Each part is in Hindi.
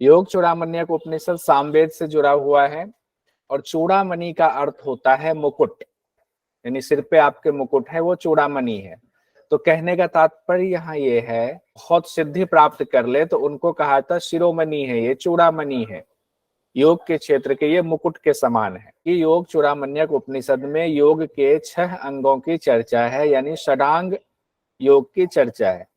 योग चूड़ामण्यक उपनिषद सामवेद से जुड़ा हुआ है और चूड़ामणि का अर्थ होता है मुकुट, यानी सिर पे आपके मुकुट है वो चूड़ामणि है। तो कहने का तात्पर्य यहाँ ये है, बहुत सिद्धि प्राप्त कर ले तो उनको कहा था शिरोमणि है, ये चूड़ामणि है, योग के क्षेत्र के ये मुकुट के समान है। ये योग चूड़ामण्यक उपनिषद में योग के 6 अंगों की चर्चा है, यानी षडांग योग की चर्चा है।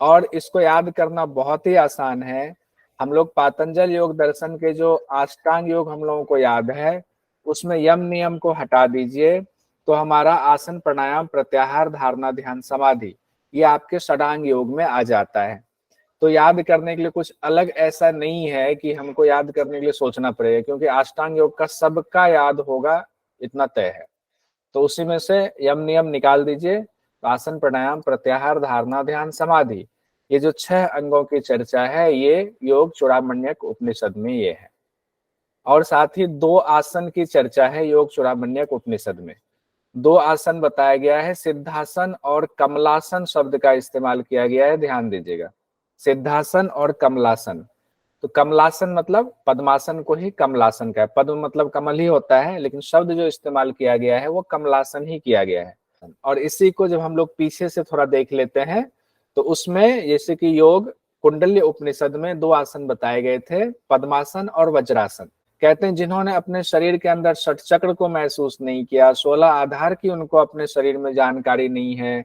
और इसको याद करना बहुत ही आसान है। हम लोग पातंजल योग दर्शन के जो अष्टांग योग हम लोगों को याद है, उसमें यम नियम को हटा दीजिए तो हमारा आसन प्राणायाम प्रत्याहार धारणा ध्यान समाधि ये आपके षडांग योग में आ जाता है। तो याद करने के लिए कुछ अलग ऐसा नहीं है कि हमको याद करने के लिए सोचना पड़ेगा, क्योंकि अष्टांग योग का सबका याद होगा इतना तय है। तो उसी में से यम नियम निकाल दीजिए, आसन प्राणायाम प्रत्याहार धारणा ध्यान समाधि ये जो 6 अंगों की चर्चा है ये योग चूड़ामण्यक उपनिषद में ये है। और साथ ही 2 आसन की चर्चा है योग चूड़ामण्यक उपनिषद में। 2 आसन बताया गया है, सिद्धासन और कमलासन शब्द का इस्तेमाल किया गया है, ध्यान दीजिएगा, सिद्धासन और कमलासन। तो कमलासन मतलब पद्मासन को ही कमलासन का है, पद्म मतलब कमल ही होता है, लेकिन शब्द जो इस्तेमाल किया गया है वो कमलासन ही किया गया है। और इसी को जब हम लोग पीछे से थोड़ा देख लेते हैं तो उसमें जैसे कि योग कुंडल्य उपनिषद में 2 आसन बताए गए थे, पद्मासन और वज्रासन। कहते हैं जिन्होंने अपने शरीर के अंदर षट चक्र को महसूस नहीं किया, 16 आधार की उनको अपने शरीर में जानकारी नहीं है,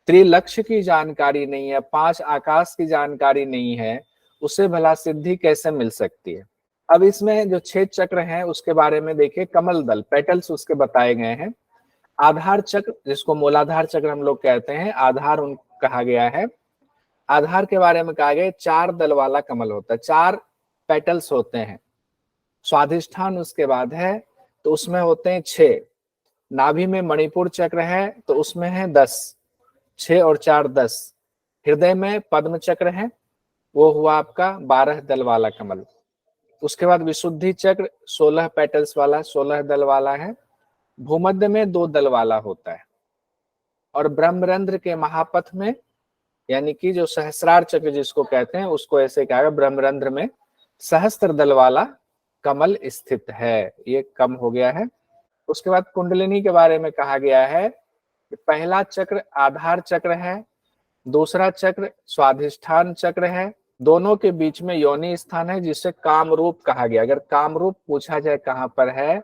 त्रिलक्ष्य की जानकारी नहीं है, 5 आकाश की जानकारी नहीं है, उसे भला सिद्धि कैसे मिल सकती है। अब इसमें जो 6 चक्र हैं उसके बारे में देखिए, कमल दल पेटल्स उसके बताए गए हैं। आधार चक्र जिसको मूलाधार चक्र हम लोग कहते हैं, आधार उनको कहा गया है। आधार के बारे में कहा गया 4 दल वाला कमल होता है, 4 पेटल्स होते हैं। स्वाधिष्ठान उसके बाद है तो उसमें होते हैं 6। नाभि में मणिपुर चक्र है तो उसमें है 10, 6 और 4 10। हृदय में पद्म चक्र है, वो हुआ आपका 12 दल वाला कमल। उसके बाद विशुद्धि चक्र 16 पेटल्स वाला 16 दल वाला है। भूमध्य में 2 दल वाला होता है। और ब्रह्मरंध्र के महापथ में, यानी कि जो सहस्रार चक्र जिसको कहते हैं उसको ऐसे कहा, ब्रह्मरंध्र में सहस्त्र दल वाला कमल स्थित है। ये कम हो गया है। उसके बाद कुंडलिनी के बारे में कहा गया है कि पहला चक्र आधार चक्र है, दूसरा चक्र स्वाधिष्ठान चक्र है, दोनों के बीच में योनि स्थान है जिसे कामरूप कहा गया। अगर कामरूप पूछा जाए कहाँ पर है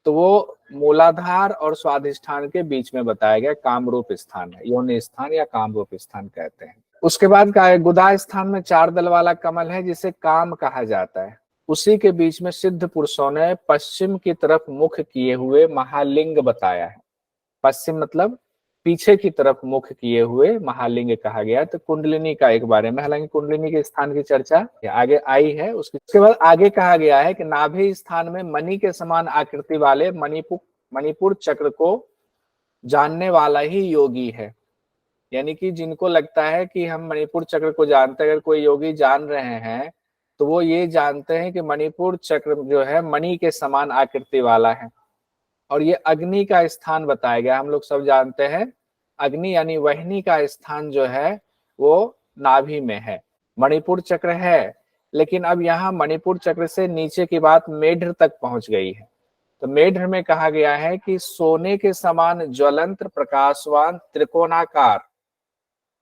तो वो मूलाधार और स्वाधिष्ठान के बीच में बताया गया कामरूप स्थान है, योनि स्थान या कामरूप स्थान कहते हैं। उसके बाद का गुदा स्थान में 4 दल वाला कमल है जिसे काम कहा जाता है। उसी के बीच में सिद्ध पुरुषों ने पश्चिम की तरफ मुख किए हुए महालिंग बताया है। पश्चिम मतलब पीछे की तरफ मुख किए हुए महालिंग कहा गया। तो कुंडलिनी का एक बारे में, हालांकि कुंडलिनी के स्थान की चर्चा आगे आई है। उसके बाद आगे कहा गया है कि नाभि स्थान में मणि के समान आकृति वाले मणिपुर चक्र को जानने वाला ही योगी है। यानी कि जिनको लगता है कि हम मणिपुर चक्र को जानते हैं, अगर कोई योगी जान रहे हैं तो वो ये जानते हैं कि मणिपुर चक्र जो है मणि के समान आकृति वाला है। और ये अग्नि का स्थान बताया गया। हम लोग सब जानते हैं अग्नि यानी वहनी का स्थान जो है वो नाभि में है। मणिपुर चक्र है, लेकिन अब यहाँ मणिपुर चक्र से नीचे की बात मेढ्र तक पहुंच गई है। तो मेढ्र में कहा गया है कि सोने के समान ज्वलंत प्रकाशवान त्रिकोणाकार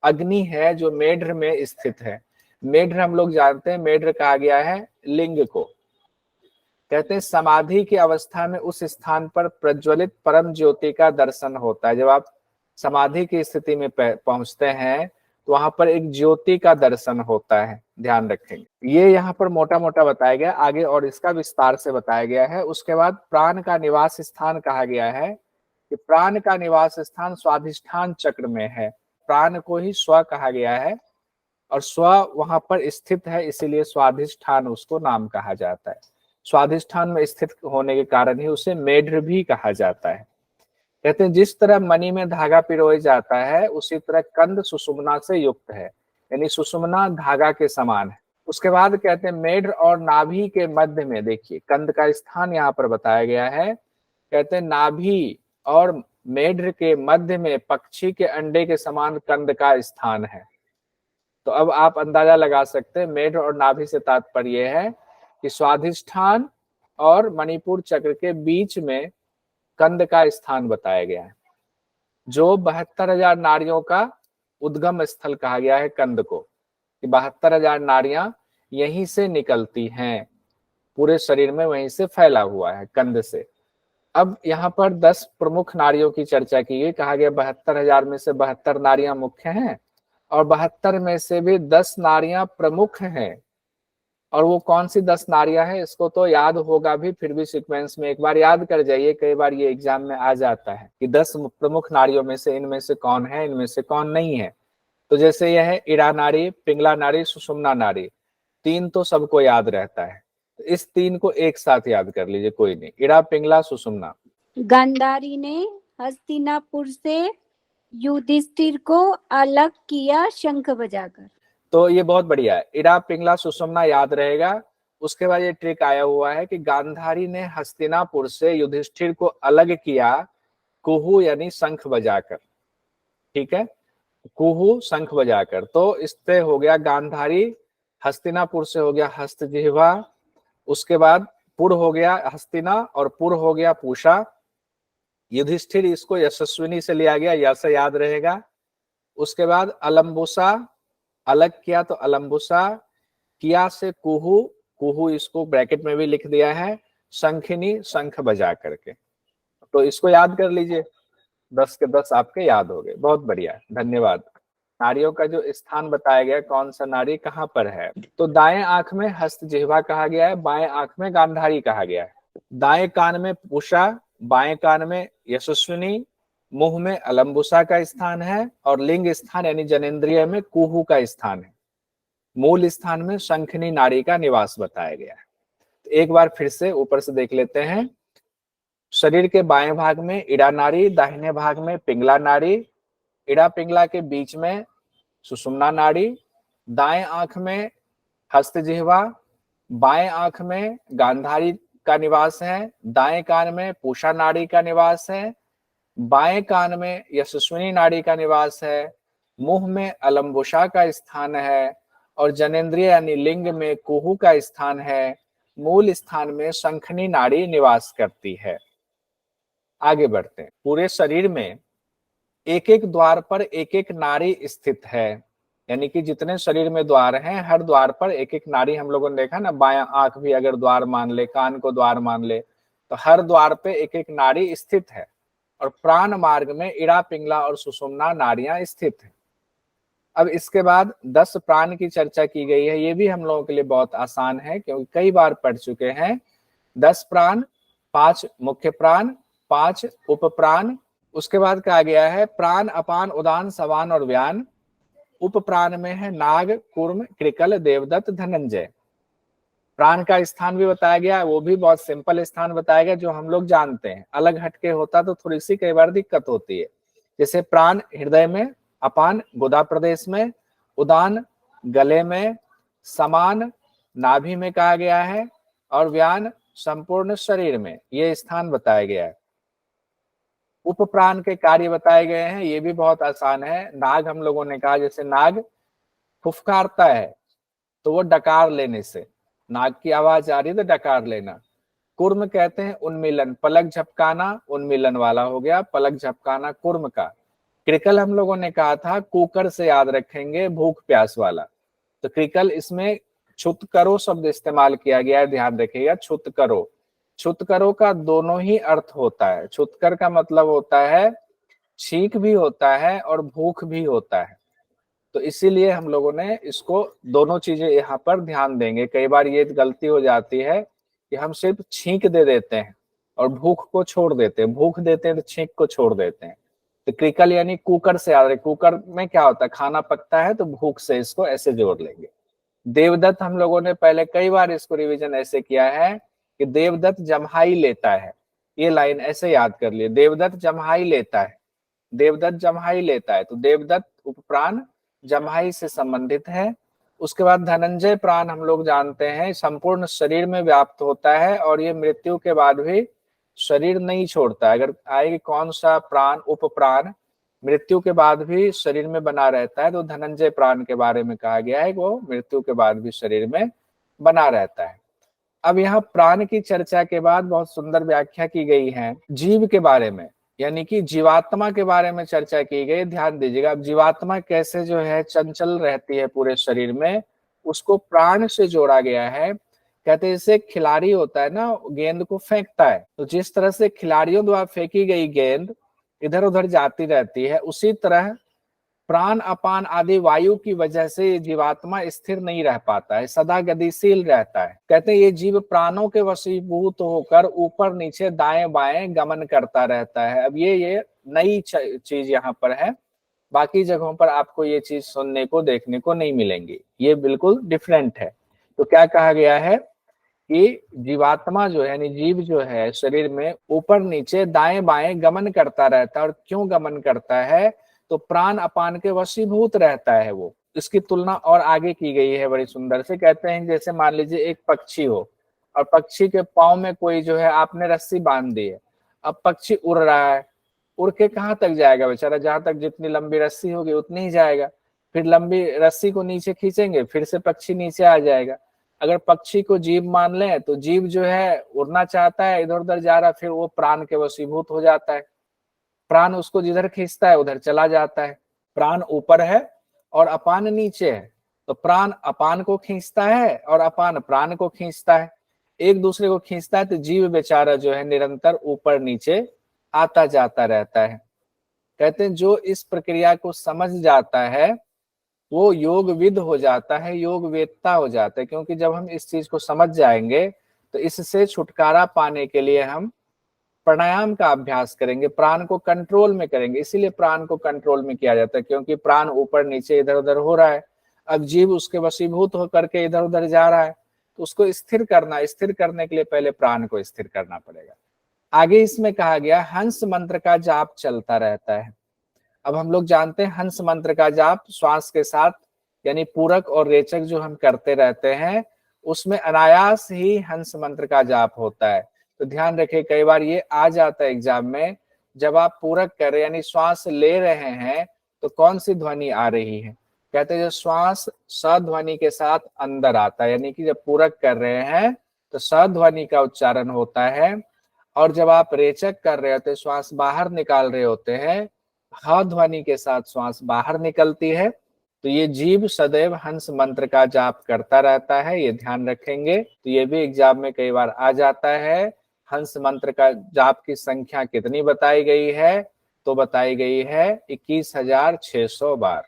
अग्नि है जो मेढ्र में स्थित है। मेढ्र हम लोग जानते हैं, मेढ्र कहा गया है लिंग को। कहते हैं समाधि की अवस्था में उस स्थान पर प्रज्वलित परम ज्योति का दर्शन होता है। जब आप समाधि की स्थिति में पहुंचते हैं तो वहां पर एक ज्योति का दर्शन होता है, ध्यान रखेंगे। ये यहाँ पर मोटा मोटा बताया गया, आगे और इसका विस्तार से बताया गया है। उसके बाद प्राण का निवास स्थान कहा गया है कि प्राण का निवास स्थान स्वाधिष्ठान चक्र में है। प्राण को ही स्व कहा गया है और स्व वहां पर स्थित है, इसीलिए स्वाधिष्ठान उसको नाम कहा जाता है। स्वाधिष्ठान में स्थित होने के कारण ही उसे मेढ्र भी कहा जाता है। कहते हैं जिस तरह मणि में धागा पिरोया जाता है उसी तरह कंद सुषुम्ना से युक्त है, यानी सुषुम्ना धागा के समान है। उसके बाद कहते हैं मेढ्र और नाभि के मध्य में, देखिए कंद का स्थान यहाँ पर बताया गया है। कहते हैं नाभि और मेढ्र के मध्य में पक्षी के अंडे के समान कंद का स्थान है। तो अब आप अंदाजा लगा सकते हैं मेढ और नाभि से तात्पर्य है कि स्वाधिष्ठान और मणिपुर चक्र के बीच में कंद का स्थान बताया गया है, जो 72,000 नारियों का उद्गम स्थल कहा गया है कंद को, कि 72,000 नारियां यहीं से निकलती हैं, पूरे शरीर में वहीं से फैला हुआ है कंद से। अब यहाँ पर 10 प्रमुख नारियों की चर्चा की गई, कहा गया 72,000 में से 72 नारियां मुख्य हैं और 72 में से भी 10 नारियां प्रमुख हैं। और वो कौन सी 10 नारियां हैं इसको तो याद होगा भी, फिर भी सीक्वेंस में एक बार याद कर जाइए, कई बार ये एग्जाम में आ जाता है कि 10 प्रमुख नारियों में से इनमें से कौन है, इनमें से कौन नहीं है। तो जैसे यह है इड़ा नारी, पिंगला नारी, सुषुम्ना नारी, 3 तो सबको याद रहता है, तो इस 3 को एक साथ याद कर लीजिए, कोई नहीं। इड़ा, पिंगला, सुषुम्ना। गांधारी ने हस्तिनापुर से युधिष्ठिर को अलग किया शंख बजाकर। तो ये बहुत बढ़िया है, इड़ा, पिंगला, सुषुम्ना याद रहेगा। उसके बाद ये ट्रिक आया हुआ है कि गांधारी ने हस्तिनापुर से युधिष्ठिर को अलग किया कुहू यानी शंख बजाकर। ठीक है, कुहू शंख बजाकर। तो इससे हो गया गांधारी, हस्तिनापुर से हो गया हस्तजिह्वा, उसके बाद पुर हो गया हस्तिना और पुर हो गया पूषा। युधिष्ठिर इसको यशस्विनी से लिया गया, यह से याद रहेगा। उसके बाद अलम्बुसा, अलग किया तो अलम्बुसा, किया से कुहू, कुहू इसको ब्रैकेट में भी लिख दिया है, शंखिनी शंख बजा करके। तो इसको याद कर लीजिए, 10 के 10 आपके याद हो गए, बहुत बढ़िया, धन्यवाद। नारियों का जो स्थान बताया गया, कौन सा नारी कहाँ पर है, तो दाएं आंख में हस्तजिह्वा कहा गया है, बाएं आंख में गांधारी कहा गया है, दाएं कान में पूषा, बाएं कान में यशस्विनी, मुंह में अलम्बुसा का स्थान है और लिंग स्थान यानी जनेंद्रिय में कुहू का स्थान है। मूल स्थान में शंखिनी नारी का निवास बताया गया है। तो एक बार फिर से ऊपर से देख लेते हैं। शरीर के बाएं भाग में इड़ा नाड़ी, दाहिने भाग में पिंगला नाड़ी, इड़ा पिंगला के बीच में सुषुम्ना नाड़ी, दाएं आंख में हस्तजिह्वा, बाएं आंख में गांधारी का निवास है, दाएं कान में पूषा नाड़ी का निवास है, बाएं कान में यशस्विनी नाड़ी का निवास है, मुंह में अलम्बुसा का स्थान है और जनेंद्रिय यानी लिंग में कुहू का स्थान है। मूल स्थान में शंखनी नाड़ी निवास करती है। आगे बढ़ते हैं। पूरे शरीर में एक एक द्वार पर एक एक नाड़ी स्थित है, यानी कि जितने शरीर में द्वार हैं हर द्वार पर एक एक नाड़ी, हम लोगों ने देखा ना, बायां आंख भी अगर द्वार मान ले, कान को द्वार मान ले, तो हर द्वार पे एक एक नाड़ी स्थित है। और प्राण मार्ग में इड़ा, पिंगला और सुषुम्ना नाड़ियां स्थित है। अब इसके बाद 10 प्राण की चर्चा की गई है, ये भी हम लोगों के लिए बहुत आसान है क्योंकि कई बार पढ़ चुके हैं। 10 प्राण, 5 मुख्य प्राण, 5 उप प्राण। उसके बाद कहा गया है प्राण, अपान, उदान, सवान और व्यान। उप प्राण में है नाग, कूर्म, कृकल, देवदत्त, धनंजय। प्राण का स्थान भी बताया गया, वो भी बहुत सिंपल स्थान बताया गया जो हम लोग जानते हैं, अलग हटके होता तो थोड़ी सी कई बार दिक्कत होती है। जैसे प्राण हृदय में, अपान गुदा प्रदेश में, उदान गले में, समान नाभि में कहा गया है और व्यान संपूर्ण शरीर में, ये स्थान बताया गया है। उप प्राण के कार्य बताए गए हैं, ये भी बहुत आसान है। नाग हम लोगों ने कहा, जैसे नाग फुफकारता है तो वो डकार लेने से, नाग की आवाज आ रही है तो डकार लेना। कुर्म कहते हैं उन्मिलन, पलक झपकाना, उन्मिलन वाला हो गया, पलक झपकाना कुर्म का। क्रिकल हम लोगों ने कहा था कुकर से याद रखेंगे, भूख प्यास वाला, तो क्रिकल इसमें छुत करो शब्द इस्तेमाल किया गया है, ध्यान रखिएगा, छुत करो। छुत करो का दोनों ही अर्थ होता है। छुतकर का मतलब होता है छींक भी होता है और भूख भी होता है, तो इसीलिए हम लोगों ने इसको दोनों चीजें यहाँ पर ध्यान देंगे। कई बार ये गलती हो जाती है कि हम सिर्फ छींक दे देते हैं और भूख को छोड़ देते हैं, भूख देते हैं तो छींक को छोड़ देते हैं। तो क्रिकल यानी कुकर से याद रहे, कुकर में क्या होता है, खाना पकता है तो भूख से इसको ऐसे जोड़ लेंगे। देवदत्त हम लोगों ने पहले कई बार इसको रिवीजन ऐसे किया है कि देवदत्त जम्हाई लेता है, ये लाइन ऐसे याद कर लिए, देवदत्त जम्हाई लेता है, देवदत्त जम्हाई लेता है, तो देवदत्त उपप्राण जम्हाई से संबंधित है। उसके बाद धनंजय प्राण हम लोग जानते हैं संपूर्ण शरीर में व्याप्त होता है और ये मृत्यु के बाद भी शरीर नहीं छोड़ता। अगर आएगी कौन सा प्राण, उप प्राण, मृत्यु के बाद भी शरीर में बना रहता है। तो धनंजय प्राण के बारे में कहा गया है, वो मृत्यु के बाद भी शरीर में बना रहता है। अब यहाँ प्राण की चर्चा के बाद बहुत सुंदर व्याख्या की गई है जीव के बारे में, यानी कि जीवात्मा के बारे में चर्चा की गई। ध्यान दीजिएगा, अब जीवात्मा कैसे जो है चंचल रहती है पूरे शरीर में, उसको प्राण से जोड़ा गया है। कहते हैं जैसे खिलाड़ी होता है ना, गेंद को फेंकता है, तो जिस तरह से खिलाड़ियों द्वारा फेंकी गई गेंद इधर उधर जाती रहती है, उसी तरह प्राण अपान आदि वायु की वजह से ये जीवात्मा स्थिर नहीं रह पाता है, सदा गतिशील रहता है। कहते हैं ये जीव प्राणों के वशीभूत होकर ऊपर नीचे दाएं बाएं गमन करता रहता है। अब ये नई चीज यहाँ पर है, बाकी जगहों पर आपको ये चीज सुनने को देखने को नहीं मिलेंगी, ये बिल्कुल डिफरेंट है। तो क्या कहा गया है कि जीवात्मा जो है, यानी जीव जो है शरीर में ऊपर नीचे दाएं बाएं गमन करता रहता है। और क्यों गमन करता है, तो प्राण अपान के वशीभूत रहता है वो। इसकी तुलना और आगे की गई है बड़ी सुंदर से। कहते हैं जैसे मान लीजिए एक पक्षी हो और पक्षी के पाँव में कोई जो है आपने रस्सी बांध दी है, अब पक्षी उड़ रहा है, उड़ के कहाँ तक जाएगा बेचारा, जहां तक जितनी लंबी रस्सी होगी उतनी ही जाएगा। फिर लंबी रस्सी को नीचे खींचेंगे, फिर से पक्षी नीचे आ जाएगा। अगर पक्षी को जीव मान लें तो जीव जो है उड़ना चाहता है, इधर उधर जा रहा है, फिर वो प्राण के वशीभूत हो जाता है। प्राण उसको जिधर खींचता है उधर चला जाता है। प्राण ऊपर है और अपान नीचे है, तो प्राण अपान को खींचता है और अपान प्राण को खींचता है, एक दूसरे को खींचता है। तो जीव बेचारा जो है निरंतर ऊपर नीचे आता जाता रहता है। कहते हैं जो इस प्रक्रिया को समझ जाता है वो योगविद हो जाता है, योग वेदता हो जाता है। क्योंकि जब हम इस चीज को समझ जाएंगे तो इससे छुटकारा पाने के लिए हम प्राणायाम का अभ्यास करेंगे, प्राण को कंट्रोल में करेंगे। इसीलिए प्राण को कंट्रोल में किया जाता है, क्योंकि प्राण ऊपर नीचे इधर उधर हो रहा है। अब जीव उसके वशीभूत होकर के इधर उधर जा रहा है, तो उसको स्थिर करना, स्थिर करने के लिए पहले प्राण को स्थिर करना पड़ेगा। आगे इसमें कहा गया हंस मंत्र का जाप चलता रहता है। अब हम लोग जानते हैं हंस मंत्र का जाप श्वास के साथ, यानी पूरक और रेचक जो हम करते रहते हैं, उसमें अनायास ही हंस मंत्र का जाप होता है। तो ध्यान रखें, कई बार ये आ जाता है एग्जाम में, जब आप पूरक कर रहे यानी श्वास ले रहे हैं तो कौन सी ध्वनि आ रही है। कहते हैं जो श्वास स ध्वनि के साथ अंदर आता है, यानी कि जब पूरक कर रहे हैं तो स ध्वनि का उच्चारण होता है, और जब आप रेचक कर रहे होते श्वास बाहर निकाल रहे होते हैं, ह ध्वनि के साथ श्वास बाहर निकलती है। तो ये जीव सदैव हंस मंत्र का जाप करता रहता है, ये ध्यान रखेंगे। तो ये भी एग्जाम में कई बार आ जाता है। हंस मंत्र का जाप की संख्या कितनी बताई गई है, तो बताई गई है 21,600 बार।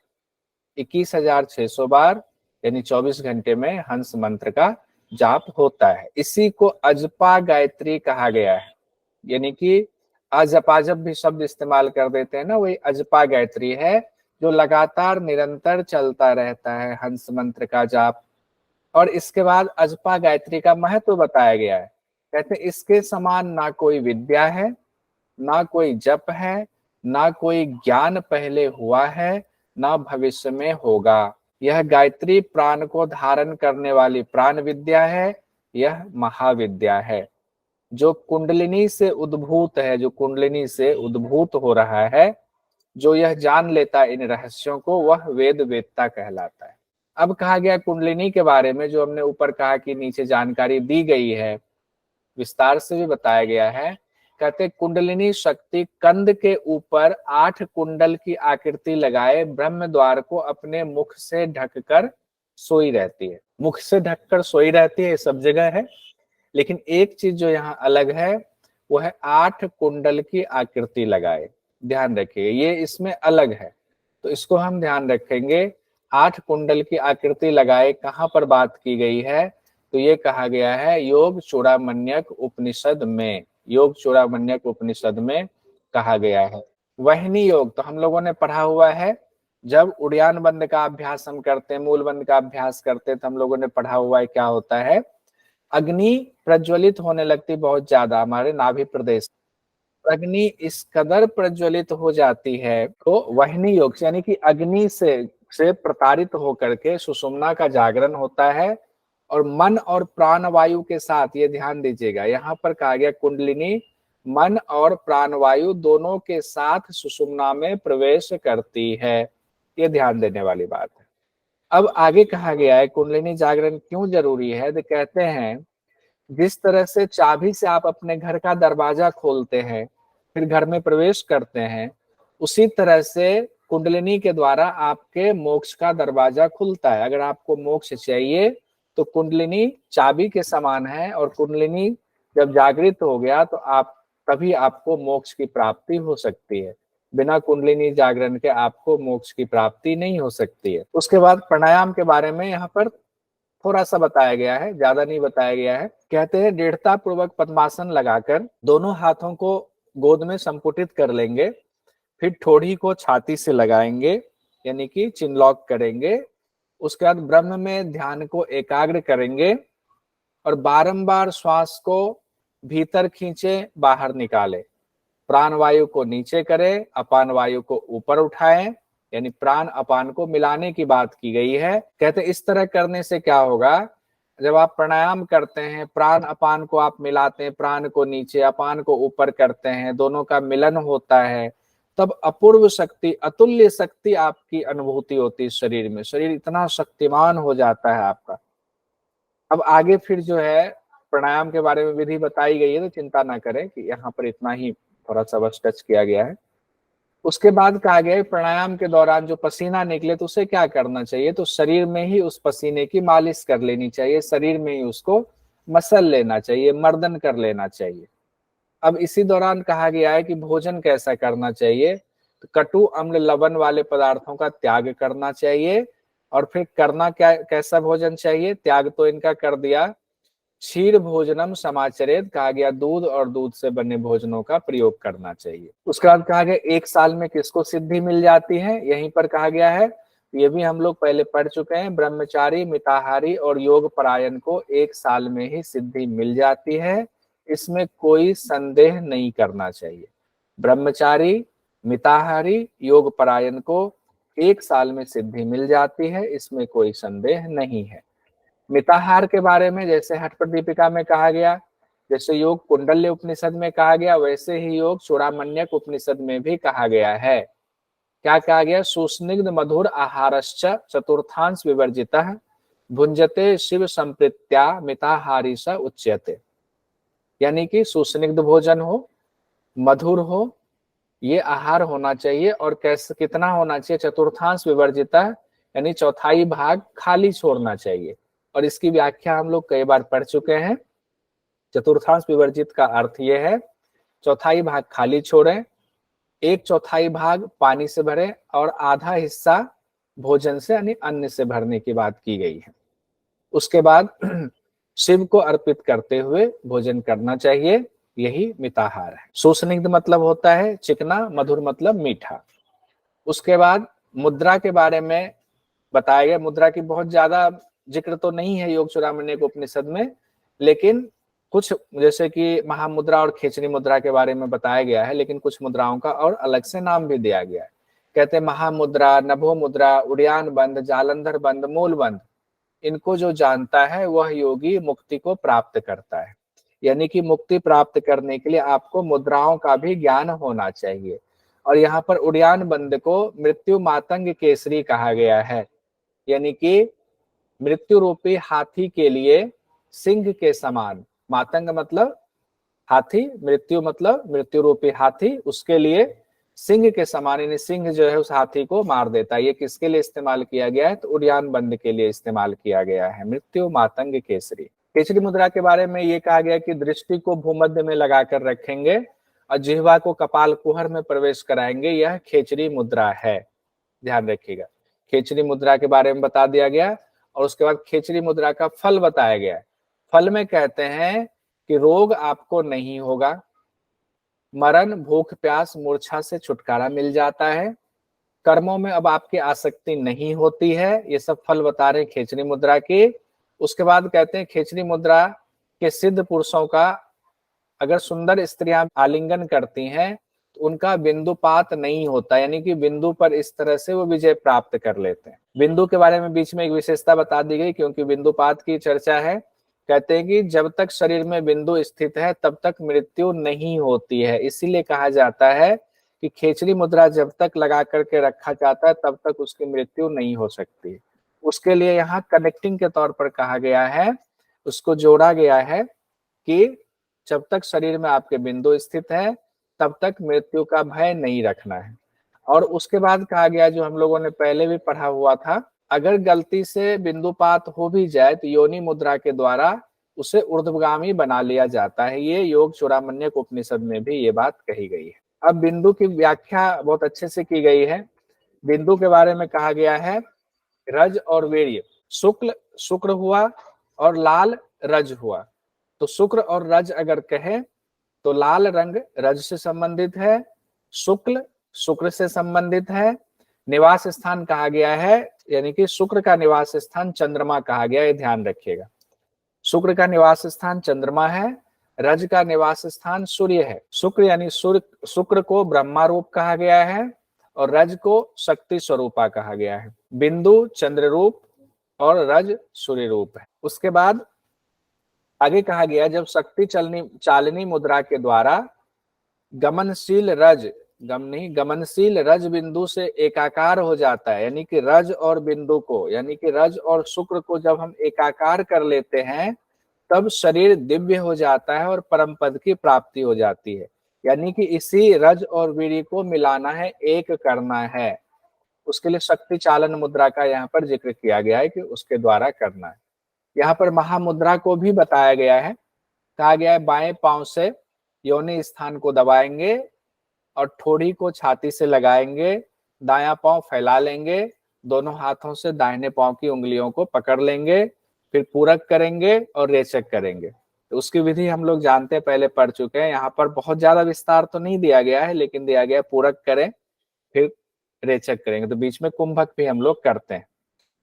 21,600 बार यानी 24 घंटे में हंस मंत्र का जाप होता है। इसी को अजपा गायत्री कहा गया है, यानी कि अजपा जब भी शब्द इस्तेमाल कर देते हैं ना, वही अजपा गायत्री है, जो लगातार निरंतर चलता रहता है हंस मंत्र का जाप। और इसके बाद अजपा गायत्री का महत्व बताया गया है। कहते हैं इसके समान ना कोई विद्या है, ना कोई जप है, ना कोई ज्ञान पहले हुआ है, ना भविष्य में होगा। यह गायत्री प्राण को धारण करने वाली प्राण विद्या है, यह महाविद्या है। जो कुंडलिनी से उद्भूत है, जो कुंडलिनी से उद्भूत हो रहा है, जो यह जान लेता है इन रहस्यों को, वह वेद वेदता कहलाता है। अब कहा गया कुंडलिनी के बारे में, जो हमने ऊपर कहा कि नीचे जानकारी दी गई है, विस्तार से भी बताया गया है। कहते कुंडलिनी शक्ति कंद के ऊपर 8 कुंडल की आकृति लगाए ब्रह्म द्वार को अपने मुख से ढककर सोई रहती है। मुख से ढककर सोई रहती है, सब जगह है, लेकिन एक चीज जो यहाँ अलग है वो है 8 कुंडल की आकृति लगाए। ध्यान रखिए, ये इसमें अलग है, तो इसको हम ध्यान रखेंगे। 8 कुंडल की आकृति लगाए कहाँ पर बात की गई है, तो ये कहा गया है योग चूड़ामण्यक उपनिषद में। योग चूड़ामण्यक उपनिषद में कहा गया है। वहनी योग तो हम लोगों ने पढ़ा हुआ है, जब उड़ान बंद का अभ्यास हम करते हैं, मूल बंद का अभ्यास करते हैं, तो हम लोगों ने पढ़ा हुआ है क्या होता है, अग्नि प्रज्वलित होने लगती बहुत ज्यादा हमारे नाभि प्रदेश। अग्नि इस कदर प्रज्वलित हो जाती है तो वहनी योग यानी कि अग्नि से प्रताड़ित होकर के सुषुम्ना का जागरण होता है। और मन और प्राण वायु के साथ, ये ध्यान दीजिएगा, यहाँ पर कहा गया कुंडलिनी मन और प्राणवायु दोनों के साथ सुषुम्ना में प्रवेश करती है। ये ध्यान देने वाली बात है। अब आगे कहा गया है कुंडलिनी जागरण क्यों जरूरी है, तो कहते हैं जिस तरह से चाबी से आप अपने घर का दरवाजा खोलते हैं फिर घर में प्रवेश करते हैं, उसी तरह से कुंडलिनी के द्वारा आपके मोक्ष का दरवाजा खुलता है। अगर आपको मोक्ष चाहिए तो कुंडलिनी चाबी के समान है, और कुंडलिनी जब जागृत हो गया तो आप तभी आपको मोक्ष की प्राप्ति हो सकती है। बिना कुंडलिनी जागरण के आपको मोक्ष की प्राप्ति नहीं हो सकती है। उसके बाद प्राणायाम के बारे में यहाँ पर थोड़ा सा बताया गया है, ज्यादा नहीं बताया गया है। कहते हैं दृढ़ता पूर्वक पद्मासन लगाकर दोनों हाथों को गोद में संपुटित कर लेंगे, फिर ठोड़ी को छाती से लगाएंगे यानी कि चिन लॉक करेंगे। उसके बाद ब्रह्म में ध्यान को एकाग्र करेंगे और बारंबार श्वास को भीतर खींचे बाहर निकाले। प्राण वायु को नीचे करें, अपान वायु को ऊपर उठाएं, यानी प्राण अपान को मिलाने की बात की गई है। कहते इस तरह करने से क्या होगा, जब आप प्राणायाम करते हैं प्राण अपान को आप मिलाते हैं, प्राण को नीचे अपान को ऊपर करते हैं, दोनों का मिलन होता है, तब अपूर्व शक्ति अतुल्य शक्ति आपकी अनुभूति होती है शरीर में। शरीर इतना शक्तिमान हो जाता है आपका। अब आगे फिर जो है प्राणायाम के बारे में विधि बताई गई है, तो चिंता ना करें कि यहाँ पर इतना ही थोड़ा सा बस टच किया गया है। उसके बाद कहा गया प्राणायाम के दौरान जो पसीना निकले तो उसे क्या करना चाहिए, तो शरीर में ही उस पसीने की मालिश कर लेनी चाहिए, शरीर में ही उसको मसल लेना चाहिए, मर्दन कर लेना चाहिए। अब इसी दौरान कहा गया है कि भोजन कैसा करना चाहिए, तो कटु अम्ल लवण वाले पदार्थों का त्याग करना चाहिए। और फिर करना क्या, कैसा भोजन चाहिए, त्याग तो इनका कर दिया। क्षीर भोजनम समाचरेत कहा गया, दूध और दूध से बने भोजनों का प्रयोग करना चाहिए। उसके बाद कहा गया 1 साल में किसको सिद्धि मिल जाती है, यहीं पर कहा गया है, ये भी हम लोग पहले पढ़ चुके हैं। ब्रह्मचारी, मिताहारी और योग परायण को 1 साल में ही सिद्धि मिल जाती है, इसमें कोई संदेह नहीं करना चाहिए। ब्रह्मचारी, मिताहारी, योग परायण को 1 साल में सिद्धि मिल जाती है, इसमें कोई संदेह नहीं है। मिताहार के बारे में जैसे हठ प्रदीपिका में कहा गया, जैसे योग कुंडल्य उपनिषद में कहा गया, वैसे ही योग चूड़ामण्यक उपनिषद में भी कहा गया है। क्या कहा गया, सुस्निग्ध मधुर आहारश्च चतुर्थांश विवर्जितः भुंजते शिव संप्रीत्या मिताहारी स उच्यते। यानी कि सुस्निग्ध भोजन हो, मधुर हो, ये आहार होना चाहिए। और कैसे, कितना होना चाहिए, चतुर्थांश विवर्जितः यानी चौथाई भाग खाली छोड़ना चाहिए। और इसकी व्याख्या हम लोग कई बार पढ़ चुके हैं। चतुर्थांश विवर्जित का अर्थ यह है चौथाई भाग खाली छोड़ें, 1/4 भाग पानी से भरें और आधा हिस्सा भोजन से यानी अन्न से भरने की बात की गई है। उसके बाद शिव को अर्पित करते हुए भोजन करना चाहिए, यही मिताहार है। सुस्निग्ध मतलब होता है चिकना, मधुर मतलब मीठा। उसके बाद मुद्रा के बारे में बताया गया। मुद्रा की बहुत ज्यादा जिक्र तो नहीं है योग चूड़ामणि उपनिषद में, लेकिन कुछ जैसे कि महामुद्रा और खेचरी मुद्रा के बारे में बताया गया है, लेकिन कुछ मुद्राओं का और अलग से नाम भी दिया गया है। कहते हैं महामुद्रा, नभो मुद्रा, उड़ियान बंद, जालंधर बंद, मूल बंद, इनको जो जानता है वह योगी मुक्ति को प्राप्त करता है। यानी कि मुक्ति प्राप्त करने के लिए आपको मुद्राओं का भी ज्ञान होना चाहिए। और यहाँ पर उड़ियान बंद को मृत्यु मातंग केसरी कहा गया है, यानी कि मृत्यु रूपी हाथी के लिए सिंह के समान, मातंग मतलब हाथी, मृत्यु मतलब मृत्यु रूपी हाथी, उसके लिए सिंह के समान, यानी सिंह जो है उस हाथी को मार देता है। ये किसके लिए इस्तेमाल किया गया है, तो उड़ियान बंद के लिए इस्तेमाल किया गया है, मृत्यु मातंग केसरी। केसरी मुद्रा के बारे में ये कहा गया कि दृष्टि को भूमध्य में लगाकर रखेंगे और जिह्वा को कपाल कुहर में प्रवेश कराएंगे, यह खेचरी मुद्रा है, ध्यान रखिएगा। खेचरी मुद्रा के बारे में बता दिया गया। और उसके बाद खेचरी मुद्रा का फल बताया गया है। फल में कहते हैं कि रोग आपको नहीं होगा, मरण, भूख, प्यास, मूर्छा से छुटकारा मिल जाता है, कर्मों में अब आपकी आसक्ति नहीं होती है। ये सब फल बता रहे हैं खेचरी मुद्रा के। उसके बाद कहते हैं खेचरी मुद्रा के सिद्ध पुरुषों का अगर सुंदर स्त्रियां आलिंगन करती हैं तो उनका बिंदुपात नहीं होता, यानी कि बिंदु पर इस तरह से वो विजय प्राप्त कर लेते हैं। बिंदु के बारे में बीच में एक विशेषता बता दी गई, क्योंकि बिंदुपात की चर्चा है। कहते हैं कि जब तक शरीर में बिंदु स्थित है तब तक मृत्यु नहीं होती है। इसीलिए कहा जाता है कि खेचरी मुद्रा जब तक लगा करके रखा जाता है तब तक उसकी मृत्यु नहीं हो सकती। उसके लिए यहाँ कनेक्टिंग के तौर पर कहा गया है, उसको जोड़ा गया है कि जब तक शरीर में आपके बिंदु स्थित है तब तक मृत्यु का भय नहीं रखना है। और उसके बाद कहा गया, जो हम लोगों ने पहले भी पढ़ा हुआ था, अगर गलती से बिंदुपात हो भी जाए तो योनि मुद्रा के द्वारा उसे ऊर्ध्वगामी बना लिया जाता है। ये योग चूड़ामण्यक उपनिषद में भी ये बात कही गई है। अब बिंदु की व्याख्या बहुत अच्छे से की गई है। बिंदु के बारे में कहा गया है रज और वीर्य, शुक्ल शुक्र हुआ और लाल रज हुआ। तो शुक्र और रज अगर कहे तो लाल रंग रज से संबंधित है, शुक्ल शुक्र से संबंधित है। निवास स्थान कहा गया है, यानी कि शुक्र का निवास स्थान चंद्रमा कहा गया है, ध्यान रखिएगा। शुक्र का निवास स्थान चंद्रमा है, रज का निवास स्थान सूर्य है। शुक्र यानी शुक्र को ब्रह्मा रूप कहा गया है और रज को शक्ति स्वरूपा कहा गया है। बिंदु चंद्र रूप और रज सूर्य रूप है। उसके बाद आगे कहा गया, जब शक्ति चालनी मुद्रा के द्वारा गमनशील रज बिंदु से एकाकार हो जाता है, यानी कि रज और बिंदु को, यानी कि रज और शुक्र को जब हम एकाकार कर लेते हैं तब शरीर दिव्य हो जाता है और परम पद की प्राप्ति हो जाती है। यानी कि इसी रज और वीर्य को मिलाना है, एक करना है। उसके लिए शक्ति चालन मुद्रा का यहाँ पर जिक्र किया गया है कि उसके द्वारा करना है। यहाँ पर महामुद्रा को भी बताया गया है, कहा गया है बाएं पांव से योनि स्थान को दबाएंगे और ठोड़ी को छाती से लगाएंगे, दायां पांव फैला लेंगे, दोनों हाथों से दाहिने पांव की उंगलियों को पकड़ लेंगे, फिर पूरक करेंगे और रेचक करेंगे। तो उसकी विधि हम लोग जानते हैं, पहले पढ़ चुके हैं। यहाँ पर बहुत ज्यादा विस्तार तो नहीं दिया गया है, लेकिन दिया गया पूरक करें फिर रेचक करेंगे। तो बीच में कुंभक भी हम लोग करते हैं।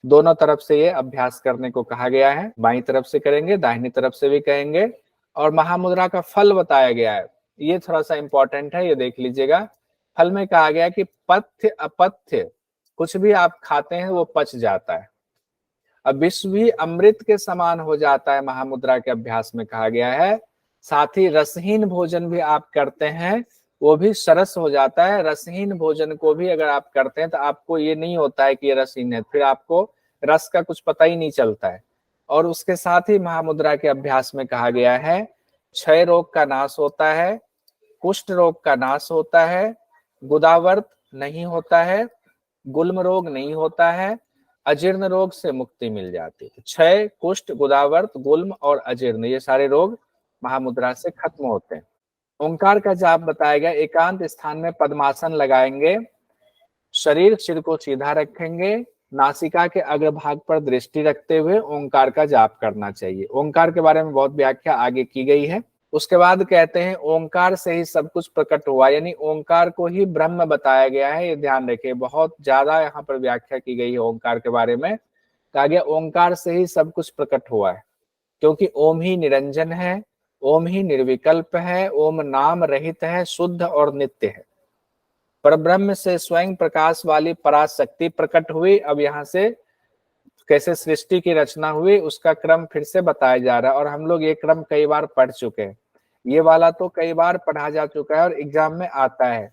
दोनों तरफ से ये अभ्यास करने को कहा गया है, बाईं तरफ से करेंगे, दाहिनी तरफ से भी करेंगे। और महामुद्रा का फल बताया गया है, ये थोड़ा सा इंपॉर्टेंट है, ये देख लीजिएगा। फल में कहा गया कि पथ्य अपथ्य कुछ भी आप खाते हैं वो पच जाता है। अब विश्व भी अमृत के समान हो जाता है, महामुद्रा के अभ्यास में कहा गया है। साथ ही रसहीन भोजन भी आप करते हैं वो भी सरस हो जाता है। रसहीन भोजन को भी अगर आप करते हैं तो आपको ये नहीं होता है कि ये रसहीन है, फिर आपको रस का कुछ पता ही नहीं चलता है। और उसके साथ ही महामुद्रा के अभ्यास में कहा गया है क्षय रोग का नाश होता है, कुष्ठ रोग का नाश होता है, गुदावर्त नहीं होता है, गुल्म रोग नहीं होता है, अजीर्ण रोग से मुक्ति मिल जाती है। क्षय, कुष्ठ, गुदावर्त, गुल्म और अजीर्ण, ये सारे रोग महामुद्रा से खत्म होते हैं। ओंकार का जाप बताया गया, एकांत स्थान में पद्मासन लगाएंगे, शरीर सिर को सीधा रखेंगे, नासिका के अग्रभाग पर दृष्टि रखते हुए ओंकार का जाप करना चाहिए। ओंकार के बारे में बहुत व्याख्या आगे की गई है। उसके बाद कहते हैं ओंकार से ही सब कुछ प्रकट हुआ, यानी ओंकार को ही ब्रह्म बताया गया है। ये ध्यान रखिए, बहुत ज्यादा यहाँ पर व्याख्या की गई है ओंकार के बारे में। कहा गया ओंकार से ही सब कुछ प्रकट हुआ है, क्योंकि ओम ही निरंजन है, ओम ही निर्विकल्प है, ओम नाम रहित है, शुद्ध और नित्य है। परब्रह्म से स्वयं प्रकाश वाली पराशक्ति प्रकट हुई। अब यहाँ से कैसे सृष्टि की रचना हुई उसका क्रम फिर से बताया जा रहा है, और हम लोग ये क्रम कई बार पढ़ चुके हैं। ये वाला तो कई बार पढ़ा जा चुका है और एग्जाम में आता है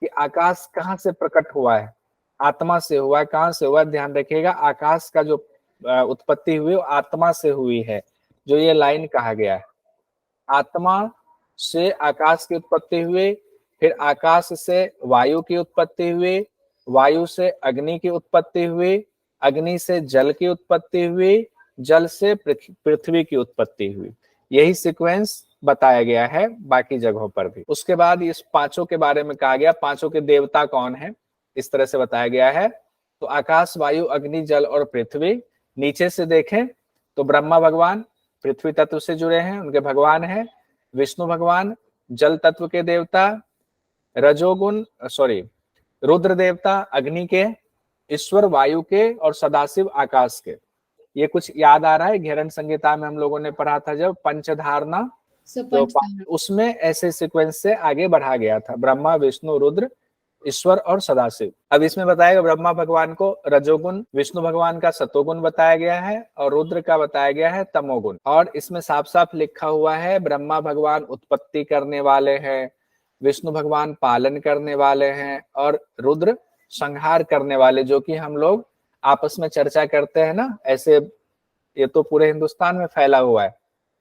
कि आकाश कहाँ से प्रकट हुआ है, आत्मा से हुआ है। कहाँ से हुआ है ध्यान रखिएगा, आकाश का जो उत्पत्ति हुई वो आत्मा से हुई है, जो ये लाइन कहा गया है। आत्मा से आकाश की उत्पत्ति हुई, फिर आकाश से वायु की उत्पत्ति हुई, वायु से अग्नि की उत्पत्ति हुई, अग्नि से जल की उत्पत्ति हुई, जल से पृथ्वी की उत्पत्ति हुई। यही सीक्वेंस बताया गया है बाकी जगहों पर भी। उसके बाद इस पांचों के बारे में कहा गया, पांचों के देवता कौन है इस तरह से बताया गया है। तो आकाश, वायु, अग्नि, जल और पृथ्वी। नीचे से देखें तो ब्रह्मा भगवान पृथ्वी तत्व से जुड़े हैं, उनके भगवान हैं। विष्णु भगवान जल तत्व के देवता, रुद्र देवता अग्नि के, ईश्वर वायु के और सदाशिव आकाश के। ये कुछ याद आ रहा है, घेरन संहिता में हम लोगों ने पढ़ा था जब पंचधारणा, तो उसमें ऐसे सीक्वेंस से आगे बढ़ा गया था। ब्रह्मा, विष्णु, रुद्र ईश्वर और सदाशिव। अब इसमें बताएगा ब्रह्मा भगवान को रजोगुण, विष्णु भगवान का सतोगुण बताया गया है और रुद्र का बताया गया है तमोगुण। और इसमें साफ साफ लिखा हुआ है ब्रह्मा भगवान उत्पत्ति करने वाले हैं, विष्णु भगवान पालन करने वाले हैं और रुद्र संहार करने वाले, जो कि हम लोग आपस में चर्चा करते हैं ना, ऐसे ये तो पूरे हिंदुस्तान में फैला हुआ है।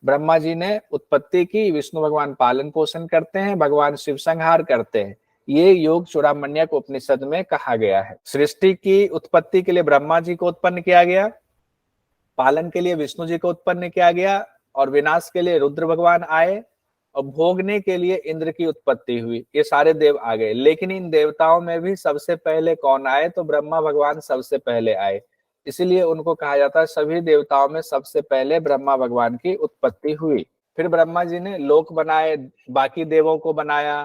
ब्रह्मा जी ने उत्पत्ति की, विष्णु भगवान पालन पोषण करते हैं, भगवान शिव संहार करते हैं। ये योग चूड़ामण्यक उपनिषद में कहा गया है। सृष्टि की उत्पत्ति के लिए ब्रह्मा जी को उत्पन्न किया गया, पालन के लिए विष्णु जी को उत्पन्न किया गया और विनाश के लिए रुद्र भगवान आए और भोगने के लिए इंद्र की उत्पत्ति हुई। ये सारे देव आ गए, लेकिन इन देवताओं में भी सबसे पहले कौन आए? तो ब्रह्मा भगवान सबसे पहले आए। इसीलिए उनको कहा जाता है सभी देवताओं में सबसे पहले ब्रह्मा भगवान की उत्पत्ति हुई। फिर ब्रह्मा जी ने लोक बनाए, बाकी देवों को बनाया,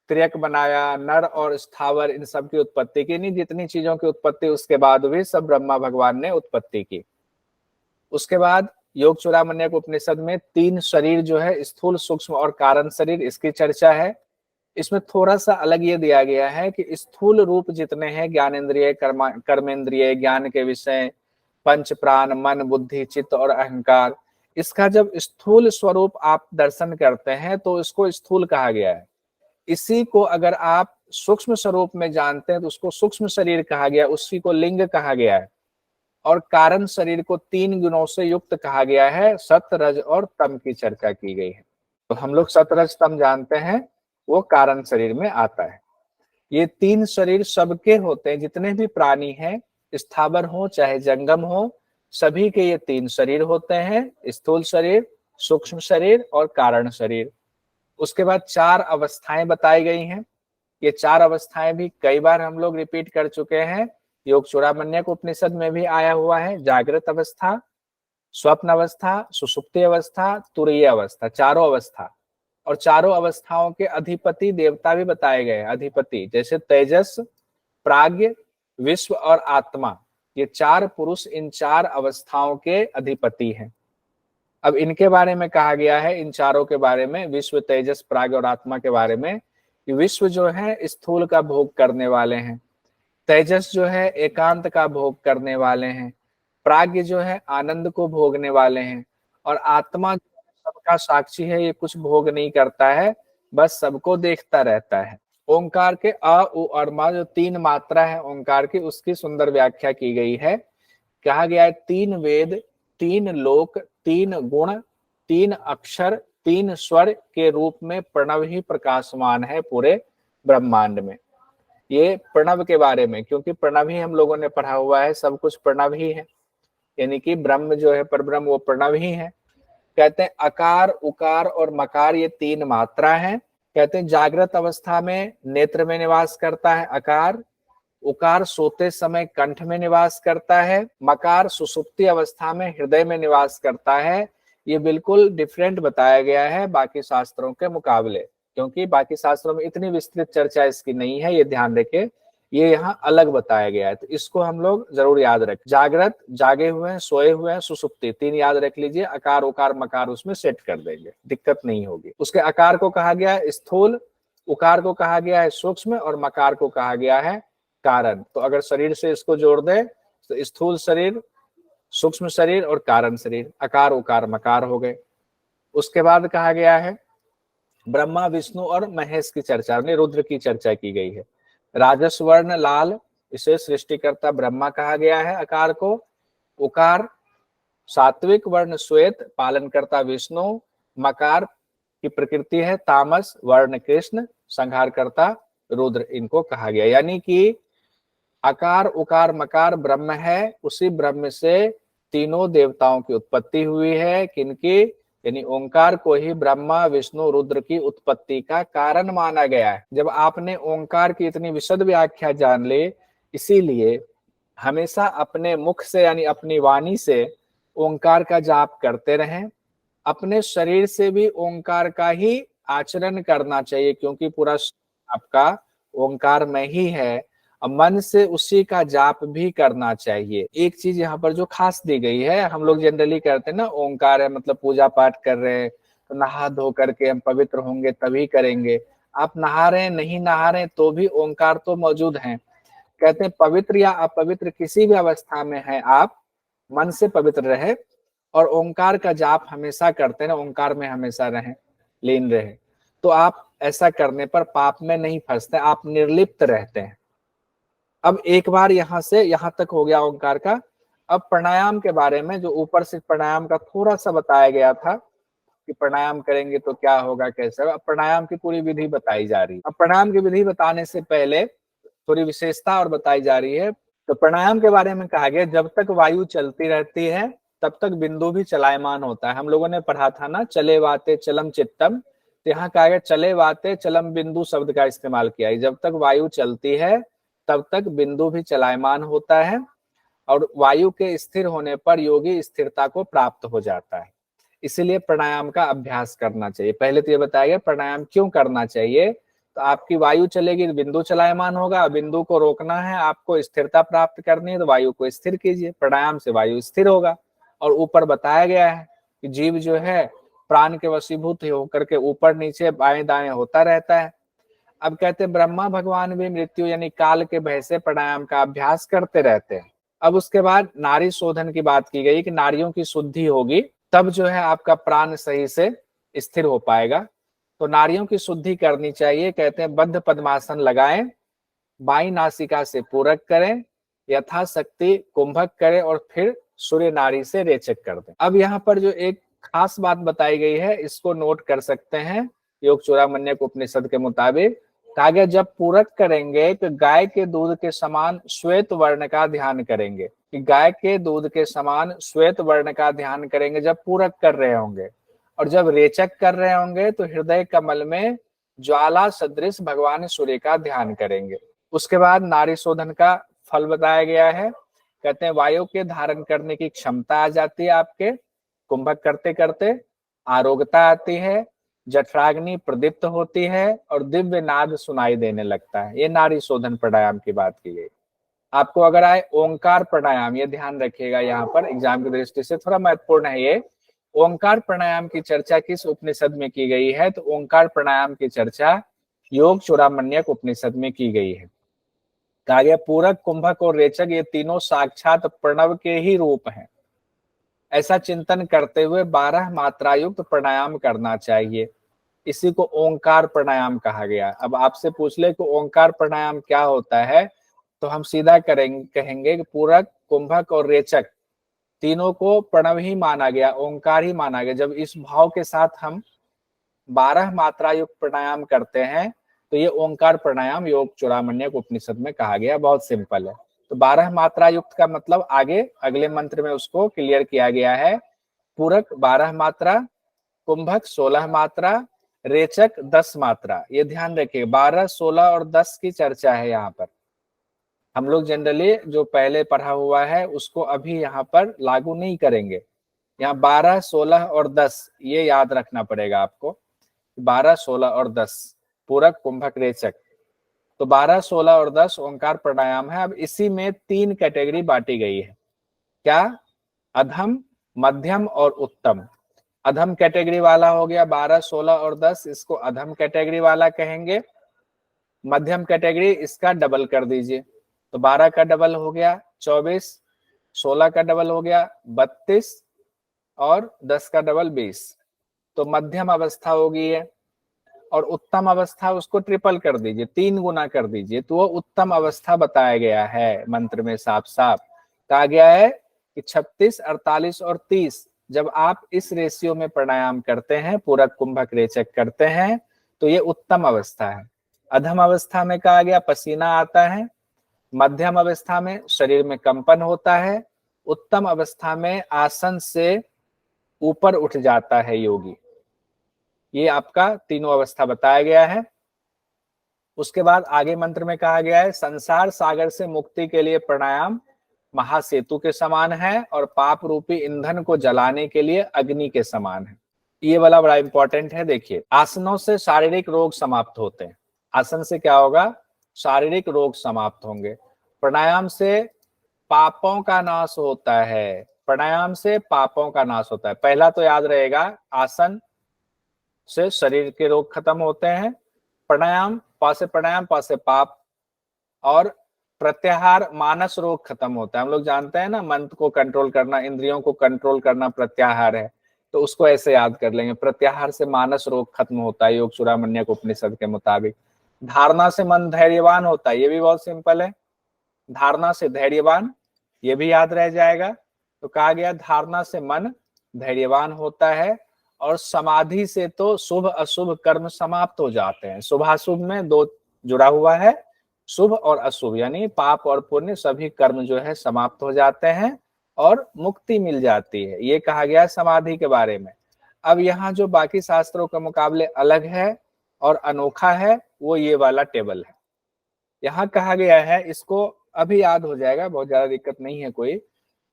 त्रियक बनाया, नर और स्थावर, इन सब की उत्पत्ति की। नहीं, जितनी चीजों की उत्पत्ति उसके बाद हुई सब ब्रह्मा भगवान ने उत्पत्ति की। उसके बाद योग चूड़ामण्यक उपनिषद में 3 शरीर जो है, स्थूल, सूक्ष्म और कारण शरीर, इसकी चर्चा है। इसमें थोड़ा सा अलग ये दिया गया है कि स्थूल रूप जितने हैं, ज्ञानेन्द्रिय, कर्मेंद्रिय, ज्ञान के विषय, पंच प्राण, मन, बुद्धि, चित्त और अहंकार, इसका जब स्थूल स्वरूप आप दर्शन करते हैं तो इसको स्थूल कहा गया है। इसी को अगर आप सूक्ष्म स्वरूप में जानते हैं तो उसको सूक्ष्म शरीर कहा गया, उसी को लिंग कहा गया है। और कारण शरीर को 3 गुणों से युक्त कहा गया है, सत, रज और तम की चर्चा की गई है। तो हम लोग सत, रज, तम जानते हैं, वो कारण शरीर में आता है। ये 3 शरीर सबके होते हैं, जितने भी प्राणी हैं, स्थावर हो चाहे जंगम हो, सभी के ये 3 शरीर होते हैं, स्थूल शरीर, सूक्ष्म शरीर और कारण शरीर। उसके बाद 4 अवस्थाएं बताई गई हैं। ये 4 अवस्थाएं भी कई बार हम लोग रिपीट कर चुके हैं, योग चूड़ामण्यक उपनिषद में भी आया हुआ है। जागृत अवस्था, स्वप्न अवस्था, सुषुप्ति अवस्था, तुरीय अवस्था, चारों अवस्था। और चारों अवस्थाओं के अधिपति देवता भी बताए गए हैं। अधिपति जैसे तेजस, प्राज्ञ, विश्व और आत्मा, ये 4 पुरुष इन 4 अवस्थाओं के अधिपति हैं। अब इनके बारे में कहा गया है, इन चारों के बारे में, विश्व, तेजस, प्राज्ञ और आत्मा के बारे में, कि विश्व जो है स्थूल का भोग करने वाले हैं, तेजस जो है एकांत का भोग करने वाले हैं, प्राज्ञ जो है आनंद को भोगने वाले हैं, और आत्मा जो सबका साक्षी है, ये कुछ भोग नहीं करता है, बस सबको देखता रहता है। ओंकार के अ, उ और मा जो 3 मात्रा है ओंकार की, उसकी सुंदर व्याख्या की गई है। कहा गया है 3 वेद, 3 लोक, 3 गुण, 3 अक्षर, 3 स्वर के रूप में प्रणव ही प्रकाशमान है पूरे ब्रह्मांड में। ये प्रणव के बारे में, क्योंकि प्रणव ही हम लोगों ने पढ़ा हुआ है, सब कुछ प्रणव ही है, यानी कि ब्रह्म जो है, परब्रह्म, वो प्रणव ही है। कहते हैं अकार, उकार और मकार, ये 3 मात्रा है। कहते हैं जागृत अवस्था में नेत्र में निवास करता है अकार, उकार सोते समय कंठ में निवास करता है, मकार सुषुप्ति अवस्था में हृदय में निवास करता है। ये बिल्कुल डिफरेंट बताया गया है बाकी शास्त्रों के मुकाबले, क्योंकि बाकी शास्त्रों में इतनी विस्तृत चर्चा इसकी नहीं है, ये ध्यान रखें, ये यहाँ अलग बताया गया है। तो इसको हम लोग जरूर याद रखें। जागृत, जागे हुए हैं, सोए हुए हैं, सुसुप्ति, 3 याद रख लीजिए। अकार, उकार, मकार उसमें सेट कर देंगे, दिक्कत नहीं होगी। उसके अकार को कहा गया है स्थूल, उकार को कहा गया है सूक्ष्म और मकार को कहा गया है कारण। तो अगर शरीर से इसको जोड़ दें तो स्थूल शरीर, सूक्ष्म शरीर और कारण शरीर, अकार, उकार, मकार हो गए। उसके बाद कहा गया है ब्रह्मा, विष्णु और महेश की चर्चा में रुद्र की चर्चा की गई है। राजस वर्ण लाल, इसे सृष्टिकर्ता ब्रह्मा कहा गया है अकार को। उकार सात्विक वर्ण श्वेत, पालनकर्ता विष्णु। मकार की प्रकृति है तामस वर्ण कृष्ण, संहारकर्ता रुद्र, इनको कहा गया। यानी कि अकार, उकार, मकार ब्रह्म है, उसी ब्रह्म से तीनों देवताओं की उत्पत्ति हुई है। किनकी? यानी ओंकार को ही ब्रह्मा, विष्णु, रुद्र की उत्पत्ति का कारण माना गया है। जब आपने ओंकार की इतनी विशद व्याख्या जान ली, इसीलिए हमेशा अपने मुख से यानी अपनी वाणी से ओंकार का जाप करते रहें। अपने शरीर से भी ओंकार का ही आचरण करना चाहिए, क्योंकि पूरा आपका ओंकार में ही है। मन से उसी का जाप भी करना चाहिए। एक चीज यहाँ पर जो खास दी गई है, हम लोग जनरली करते हैं ना, ओंकार है मतलब पूजा पाठ कर रहे हैं तो नहा धो करके हम पवित्र होंगे तभी करेंगे। आप नहा रहे हैं, नहीं नहा रहे हैं, तो भी ओंकार तो मौजूद है। कहते हैं पवित्र या अपवित्र किसी भी अवस्था में है आप, मन से पवित्र रहे और ओंकार का जाप हमेशा करते हैं, ओंकार में हमेशा रहें, लीन रहे, तो आप ऐसा करने पर पाप में नहीं फंसते, आप निर्लिप्त रहते हैं। अब एक बार यहां से यहां तक हो गया ओंकार का। अब प्राणायाम के बारे में, जो ऊपर से प्राणायाम का थोड़ा सा बताया गया था कि प्राणायाम करेंगे तो क्या होगा, कैसे होगा, अब प्राणायाम की पूरी विधि बताई जा रही है। अब प्राणायाम की विधि बताने से पहले थोड़ी विशेषता और बताई जा रही है। तो प्राणायाम के बारे में कहा गया, जब तक वायु चलती रहती है तब तक बिंदु भी चलायमान होता है। हम लोगों ने पढ़ा था ना, चले वाते चलम चित्तम, तो यहाँ कहा गया चले वाते चलम बिंदु शब्द का इस्तेमाल किया है। जब तक वायु चलती है तब तक बिंदु भी चलायमान होता है, और वायु के स्थिर होने पर योगी स्थिरता को प्राप्त हो जाता है। इसीलिए प्राणायाम का अभ्यास करना चाहिए। पहले तो ये बताया गया प्राणायाम क्यों करना चाहिए, तो आपकी वायु चलेगी तो बिंदु चलायमान होगा, बिंदु को रोकना है, आपको स्थिरता प्राप्त करनी है तो वायु को स्थिर कीजिए, प्राणायाम से वायु स्थिर होगा। और ऊपर बताया गया है कि जीव जो है प्राण के वशीभूत होकर के ऊपर नीचे बाएं दाएं होता रहता है। अब कहते हैं ब्रह्मा भगवान भी मृत्यु यानी काल के भय से प्राणायाम का अभ्यास करते रहते हैं। अब उसके बाद नारी शोधन की बात की गई कि नारियों की शुद्धि होगी तब जो है आपका प्राण सही से स्थिर हो पाएगा। तो नारियों की शुद्धि करनी चाहिए। कहते हैं बद्ध पद्मासन लगाएं, बाई नासिका से पूरक करें, यथाशक्ति कुंभक करें और फिर सूर्य नाड़ी से रेचक कर दें। अब यहाँ पर जो एक खास बात बताई गई है इसको नोट कर सकते हैं। योग चूड़ामण्यक उपनिषद के मुताबिक कहा गया जब पूरक करेंगे तो गाय के दूध के समान श्वेत वर्ण का ध्यान करेंगे, कि गाय के दूध के समान श्वेत वर्ण का ध्यान करेंगे जब पूरक कर रहे होंगे। और जब रेचक कर रहे होंगे तो हृदय कमल में ज्वाला सदृश भगवान सूर्य का ध्यान करेंगे। उसके बाद नारी शोधन का फल बताया गया है। कहते हैं वायु के धारण करने की क्षमता आ जाती है आपके, कुंभक करते करते आरोग्यता आती है, जठराग्नि प्रदीप्त होती है और दिव्य नाद सुनाई देने लगता है। ये नारी शोधन प्राणायाम की बात की गई। आपको अगर आए ओंकार प्राणायाम, ये ध्यान रखिएगा, यहाँ पर एग्जाम की दृष्टि से थोड़ा महत्वपूर्ण है ये। ओंकार प्राणायाम की चर्चा किस उपनिषद में की गई है, तो ओंकार प्राणायाम की चर्चा योग चूड़ामण्यक उपनिषद में की गई है। कहा गया पूरक कुंभक और रेचक ये तीनों साक्षात प्रणव के ही रूप हैं। ऐसा चिंतन करते हुए 12 मात्रा युक्त प्राणायाम करना चाहिए। इसी को ओंकार प्राणायाम कहा गया। अब आपसे पूछ ले कि ओंकार प्राणायाम क्या होता है, तो हम सीधा कहेंगे कि पूरक कुंभक और रेचक तीनों को प्रणव ही माना गया, ओंकार ही माना गया। जब इस भाव के साथ हम 12 मात्रा युक्त प्राणायाम करते हैं तो ये ओंकार प्राणायाम योग चूड़ामण्यक उपनिषद में कहा गया। बहुत सिंपल है। तो 12 मात्रा युक्त का मतलब आगे अगले मंत्र में उसको क्लियर किया गया है। पूरक 12 मात्रा, कुंभक 16 मात्रा, रेचक 10 मात्रा। ये ध्यान रखिए 12, 16 और 10 की चर्चा है यहाँ पर। हम लोग जनरली जो पहले पढ़ा हुआ है उसको अभी यहाँ पर लागू नहीं करेंगे। यहाँ 12, 16 और 10 ये याद रखना पड़ेगा आपको। 12, 16 और 10 पूरक कुंभक रेचक। तो 12, 16 और 10 ओंकार प्राणायाम है। अब इसी में 3 कैटेगरी बांटी गई है। क्या? अधम, मध्यम और उत्तम। अधम कैटेगरी वाला हो गया 12, 16 और 10, इसको अधम कैटेगरी वाला कहेंगे। मध्यम कैटेगरी इसका डबल कर दीजिए, तो 12 का डबल हो गया 24, 16 का डबल हो गया 32 और 10 का डबल 20। तो मध्यम अवस्था होगी ये। और उत्तम अवस्था उसको ट्रिपल कर दीजिए, 3 गुना कर दीजिए, तो वो उत्तम अवस्था बताया गया है मंत्र में। साफ साफ कहा गया है कि 36, 48 और 30 जब आप इस रेशियो में प्राणायाम करते हैं, पूरक कुंभक रेचक करते हैं, तो ये उत्तम अवस्था है। अधम अवस्था में कहा गया पसीना आता है, मध्यम अवस्था में शरीर में कंपन होता है, उत्तम अवस्था में आसन से ऊपर उठ जाता है योगी। ये आपका तीनों अवस्था बताया गया है। उसके बाद आगे मंत्र में कहा गया है संसार सागर से मुक्ति के लिए प्राणायाम महासेतु के समान है और पाप रूपी ईंधन को जलाने के लिए अग्नि के समान है। ये वाला बड़ा इंपॉर्टेंट है। देखिए, आसनों से शारीरिक रोग समाप्त होते हैं। आसन से क्या होगा? शारीरिक रोग समाप्त होंगे। प्राणायाम से पापों का नाश होता है। प्राणायाम से पापों का नाश होता है। पहला तो याद रहेगा, आसन से शरीर के रोग खत्म होते हैं, प्राणायाम, पा से पाप, और प्रत्याहार मानस रोग खत्म होता है। हम लोग जानते हैं ना, मन को कंट्रोल करना, इंद्रियों को कंट्रोल करना प्रत्याहार है, तो उसको ऐसे याद कर लेंगे, प्रत्याहार से मानस रोग खत्म होता है योग चूड़ामण्यक उपनिषद के मुताबिक। धारणा से मन धैर्यवान होता है, ये भी बहुत सिंपल है, धारणा से धैर्यवान, ये भी याद रह जाएगा। तो कहा गया धारणा से मन धैर्यवान होता है, और समाधि से तो शुभ अशुभ कर्म समाप्त हो जाते हैं। शुभाशुभ में दो जुड़ा हुआ है, शुभ और अशुभ, यानी पाप और पुण्य सभी कर्म जो है समाप्त हो जाते हैं और मुक्ति मिल जाती है। ये कहा गया समाधि के बारे में। अब यहाँ जो बाकी शास्त्रों के मुकाबले अलग है और अनोखा है, वो ये वाला टेबल है। यहाँ कहा गया है, इसको अभी याद हो जाएगा, बहुत ज्यादा दिक्कत नहीं है कोई।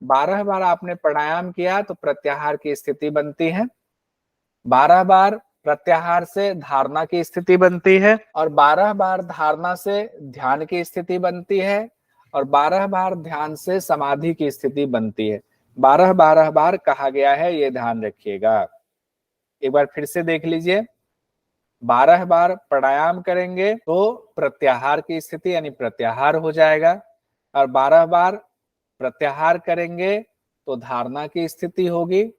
12 बार आपने प्राणायाम किया तो प्रत्याहार की स्थिति बनती है, 12 बार प्रत्याहार से धारणा की स्थिति बनती है, और 12 बार धारणा से ध्यान की स्थिति बनती है, और 12 बार ध्यान से समाधि की स्थिति बनती है। 12 बार कहा गया है, ये ध्यान रखिएगा। एक बार फिर से देख लीजिए, 12 बार प्राणायाम करेंगे तो प्रत्याहार की स्थिति यानी प्रत्याहार हो जाएगा, और 12 बार प्रत्याहार करेंगे तो धारणा की स्थिति होगी,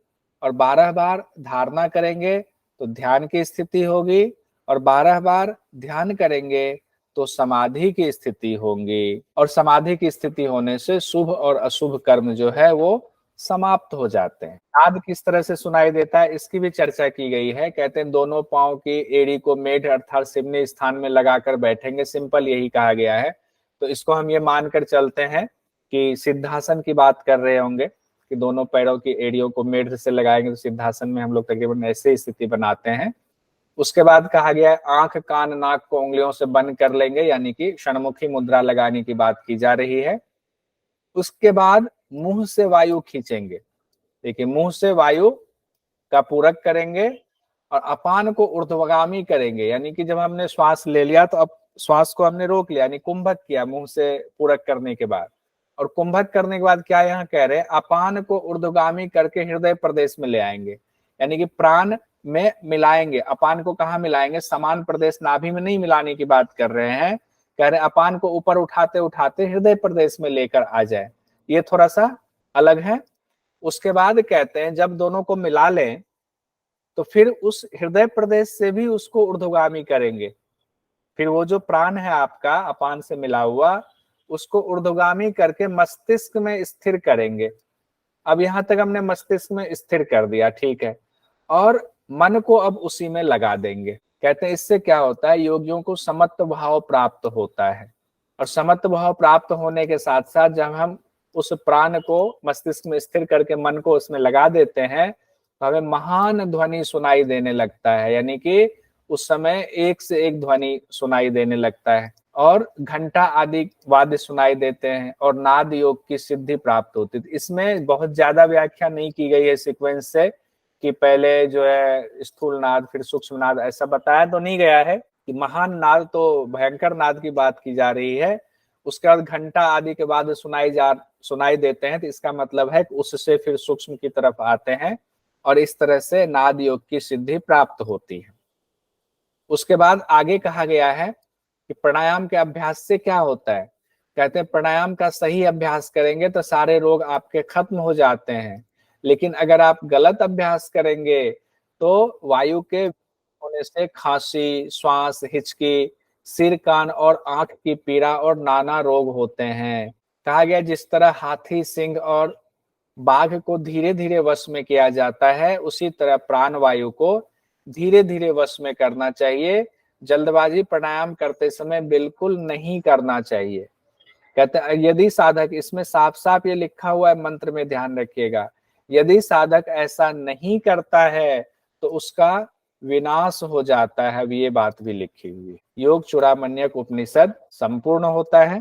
और 12 बार धारणा करेंगे तो ध्यान की स्थिति होगी, और 12 बार ध्यान करेंगे तो समाधि की स्थिति होंगी, और समाधि की स्थिति होने से शुभ और अशुभ कर्म जो है वो समाप्त हो जाते हैं। नाद किस तरह से सुनाई देता है, इसकी भी चर्चा की गई है। कहते हैं दोनों पांव की एड़ी को मेढ अर्थात सिमनी स्थान में लगाकर बैठेंगे, सिंपल यही कहा गया है। तो इसको हम ये मानकर चलते हैं कि सिद्धासन की बात कर रहे होंगे, कि दोनों पैरों की एड़ियों को मेढ से लगाएंगे तो सिद्धासन में हम लोग तकरीबन ऐसे स्थिति बनाते हैं। उसके बाद कहा गया है आंख कान नाक को उंगलियों से बंद कर लेंगे, यानी कि षणमुखी मुद्रा लगाने की बात की जा रही है। उसके बाद मुंह से वायु खींचेंगे, देखिए मुंह से वायु का पूरक करेंगे, और अपान को ऊर्ध्वगामी करेंगे, यानी कि जब हमने श्वास ले लिया तो अब श्वास को हमने रोक लिया, यानी कुंभक किया मुंह से पूरक करने के बाद। और कुंभक करने के बाद क्या यहाँ कह रहे हैं, अपान को ऊर्ध्वगामी करके हृदय प्रदेश में ले आएंगे, यानी कि प्राण में मिलाएंगे। अपान को कहाँ मिलाएंगे, समान प्रदेश नाभि में नहीं मिलाने की बात कर रहे हैं, कह रहे अपान को ऊपर उठाते उठाते हृदय प्रदेश में लेकर आ जाए, ये थोड़ा सा अलग है। उसके बाद कहते हैं जब दोनों को मिला लें तो फिर उस हृदय प्रदेश से भी उसको ऊर्ध्वगामी करेंगे, फिर वो जो प्राण है आपका अपान से मिला हुआ उसको ऊर्ध्वगामी करके मस्तिष्क में स्थिर करेंगे। अब यहां तक हमने मस्तिष्क में स्थिर कर दिया, ठीक है, और मन को अब उसी में लगा देंगे। कहते हैं इससे क्या होता है, योगियों को समत्व भाव प्राप्त होता है, और समत्व भाव प्राप्त होने के साथ साथ जब हम उस प्राण को मस्तिष्क में स्थिर करके मन को उसमें लगा देते हैं तो हमें महान ध्वनि सुनाई देने लगता है, यानी कि उस समय एक से एक ध्वनि सुनाई देने लगता है, और घंटा आदि वाद्य सुनाई देते हैं, और नाद योग की सिद्धि प्राप्त होती है। इसमें बहुत ज्यादा व्याख्या नहीं की गई है सीक्वेंस से, कि पहले जो है स्थूल नाद फिर सूक्ष्म नाद, ऐसा बताया तो नहीं गया है कि महान नाद तो भयंकर नाद की बात की जा रही है, उसके बाद घंटा आदि के बाद सुनाई देते हैं, तो इसका मतलब है कि उससे फिर सूक्ष्म की तरफ आते हैं, और इस तरह से नाद योग की सिद्धि प्राप्त होती है। उसके बाद आगे कहा गया है कि प्राणायाम के अभ्यास से क्या होता है, कहते हैं प्राणायाम का सही अभ्यास करेंगे तो सारे रोग आपके खत्म हो जाते हैं, लेकिन अगर आप गलत अभ्यास करेंगे तो वायु के होने से खांसी, श्वास, हिचकी, सिर कान और आंख की पीड़ा और नाना रोग होते हैं। कहा गया जिस तरह हाथी, सिंह और बाघ को धीरे धीरे वश में किया जाता है, उसी तरह प्राण वायु को धीरे धीरे वश में करना चाहिए। जल्दबाजी प्राणायाम करते समय बिल्कुल नहीं करना चाहिए। कहते हैं यदि साधक, इसमें साफ साफ ये लिखा हुआ है मंत्र में, ध्यान रखिएगा, यदि साधक ऐसा नहीं करता है तो उसका विनाश हो जाता है। अब ये बात भी लिखी हुई है। योग चूड़ामण्यक उपनिषद संपूर्ण होता है।